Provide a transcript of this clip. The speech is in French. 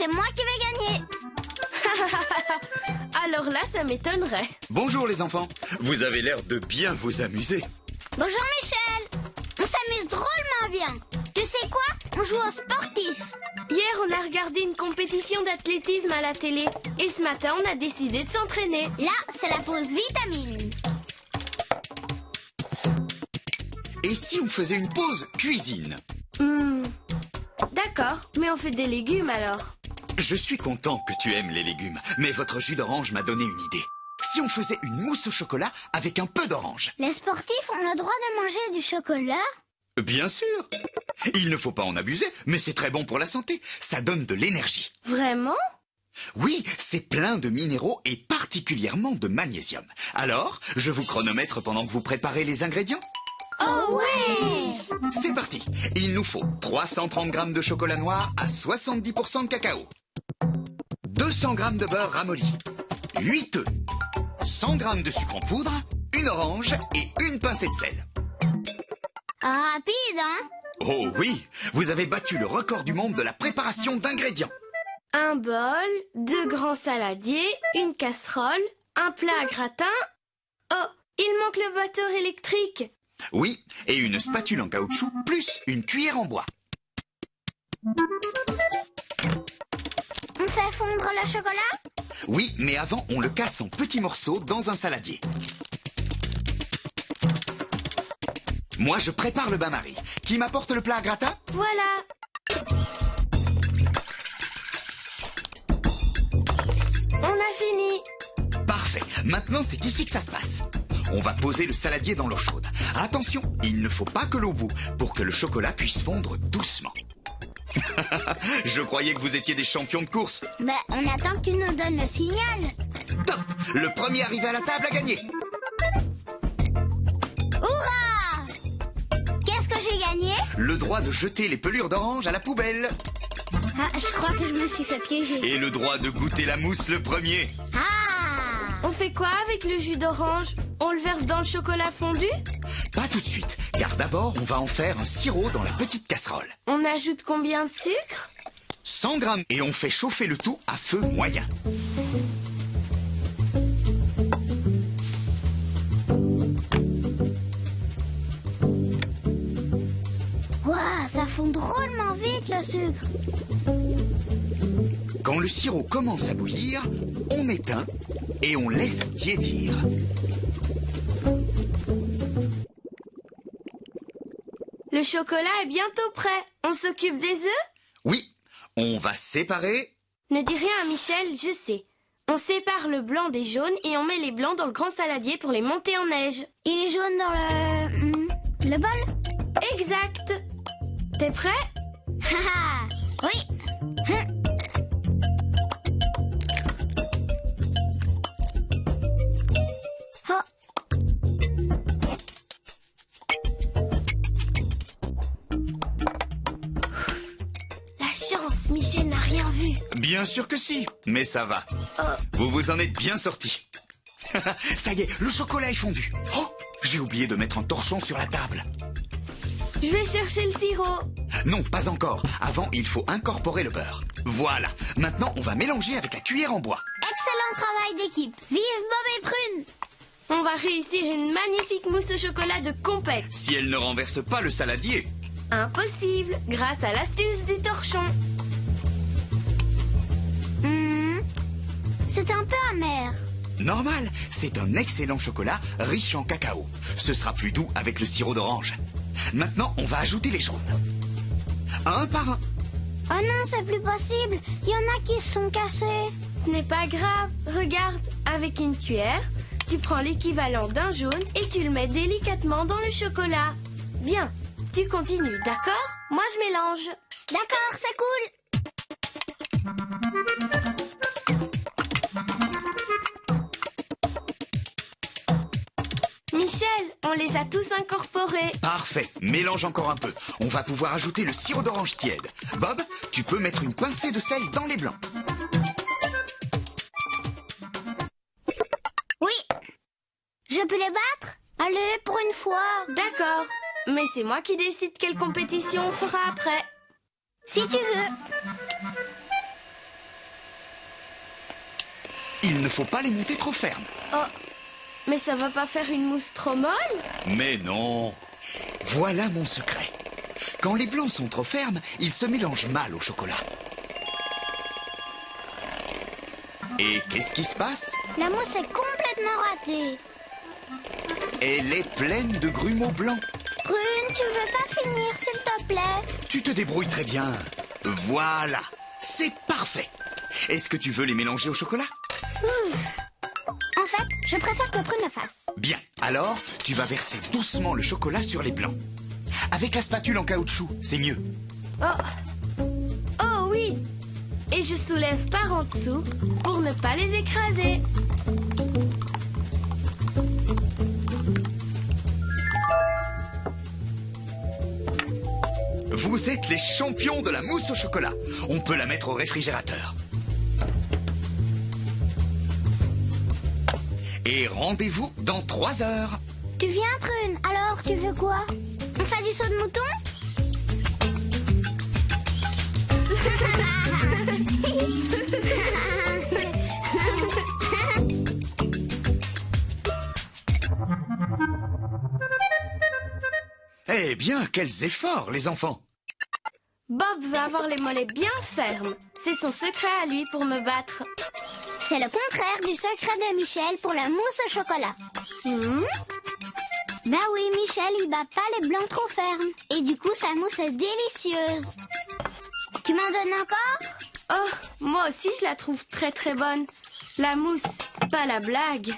c'est moi qui vais gagner. Alors là, ça m'étonnerait. Bonjour les enfants, vous avez l'air de bien vous amuser. Bonjour Michel. On s'amuse drôlement bien. Tu sais quoi? On joue au sportif. Hier, on a regardé une compétition d'athlétisme à la télé. Et ce matin, on a décidé de s'entraîner. Là, c'est la pause vitamine. Et si on faisait une pause cuisine? D'accord, mais on fait des légumes alors. Je suis content que tu aimes les légumes, mais votre jus d'orange m'a donné une idée. Si on faisait une mousse au chocolat avec un peu d'orange? Les sportifs ont le droit de manger du chocolat? Bien sûr. Il ne faut pas en abuser, mais c'est très bon pour la santé. Ça donne de l'énergie. Vraiment? Oui, c'est plein de minéraux et particulièrement de magnésium. Alors, je vous chronomètre pendant que vous préparez les ingrédients? Oh ouais! C'est parti. Il nous faut 330 g de chocolat noir à 70% de cacao, 200 g de beurre ramolli, 8 œufs, 100 g de sucre en poudre, une orange et une pincée de sel. Rapide, hein? Oh oui, vous avez battu le record du monde de la préparation d'ingrédients. Un bol, 2 grands saladiers, une casserole, un plat à gratin. Oh, il manque le batteur électrique. Oui, et une spatule en caoutchouc plus une cuillère en bois. On fait fondre le chocolat? Oui, mais avant, on le casse en petits morceaux dans un saladier. Moi, je prépare le bain-marie. Qui m'apporte le plat à gratin? Voilà. On a fini. Parfait. Maintenant, c'est ici que ça se passe. On va poser le saladier dans l'eau chaude. Attention, il ne faut pas que l'eau bout pour que le chocolat puisse fondre doucement. Je croyais que vous étiez des champions de course. Ben, on attend que tu nous donnes le signal. Top! Le premier arrivé à la table a gagné. Hurrah! Qu'est-ce que j'ai gagné? Le droit de jeter les pelures d'orange à la poubelle. Ah, je crois que je me suis fait piéger. Et le droit de goûter la mousse le premier. Ah! On fait quoi avec le jus d'orange? On le verse dans le chocolat fondu? Pas tout de suite, car d'abord, on va en faire un sirop dans la petite casserole. On ajoute combien de sucre? 100 g et on fait chauffer le tout à feu moyen. Waouh, ça fond drôlement vite le sucre. Quand le sirop commence à bouillir, on éteint et on laisse tiédir. Le chocolat est bientôt prêt. On s'occupe des œufs? Oui, on va séparer. Ne dis rien à Michel, je sais. On sépare le blanc des jaunes et on met les blancs dans le grand saladier pour les monter en neige. Il est jaune dans le bol? Exact. T'es prêt? Haha! Oui! Oh! La chance, Michel n'a rien vu. Bien sûr que si, mais ça va. Vous vous en êtes bien sortis. Ça y est, le chocolat est fondu. Oh, j'ai oublié de mettre un torchon sur la table. Je vais chercher le sirop. Non, pas encore. Avant, il faut incorporer le beurre. Voilà. Maintenant, on va mélanger avec la cuillère en bois. Excellent travail d'équipe. Vive Bob et Prune! On va réussir une magnifique mousse au chocolat de compète. Si elle ne renverse pas le saladier. Impossible, grâce à l'astuce du torchon. C'est un peu amer. Normal, c'est un excellent chocolat riche en cacao. Ce sera plus doux avec le sirop d'orange. Maintenant, on va ajouter les jaunes. Un par un. Oh non, c'est plus possible. Il y en a qui se sont cassés. Ce n'est pas grave. Regarde, avec une cuillère, tu prends l'équivalent d'un jaune et tu le mets délicatement dans le chocolat. Bien, tu continues, d'accord? Moi, je mélange. D'accord, c'est cool. Michel, on les a tous incorporés. Parfait, mélange encore un peu. On va pouvoir ajouter le sirop d'orange tiède. Bob, tu peux mettre une pincée de sel dans les blancs. Oui. Je peux les battre? Allez, pour une fois. D'accord, mais c'est moi qui décide quelle compétition on fera après. Si tu veux. Il ne faut pas les monter trop fermes. Oh, mais ça va pas faire une mousse trop molle? Mais non. Voilà mon secret. Quand les blancs sont trop fermes, ils se mélangent mal au chocolat. Et qu'est-ce qui se passe? La mousse est complètement ratée. Elle est pleine de grumeaux blancs. Prune, tu veux pas finir, s'il te plaît? Tu te débrouilles très bien. Voilà, c'est parfait. Est-ce que tu veux les mélanger au chocolat? En fait, je préfère que Prune le fasse. Bien, alors tu vas verser doucement le chocolat sur les blancs. Avec la spatule en caoutchouc, c'est mieux. Oh, oh oui. Et je soulève par en dessous pour ne pas les écraser. Vous êtes les champions de la mousse au chocolat. On peut la mettre au réfrigérateur. Et rendez-vous dans 3 heures. Tu viens, Prune? Alors, tu veux quoi? On fait du saut de mouton? Eh bien, quels efforts, les enfants! Bob va avoir les mollets bien fermes. C'est son secret à lui pour me battre. C'est le contraire du secret de Michel pour la mousse au chocolat. Bah oui, Michel, il bat pas les blancs trop fermes. Et du coup, sa mousse est délicieuse. Tu m'en donnes encore? Oh, moi aussi je la trouve très très bonne. La mousse, pas la blague.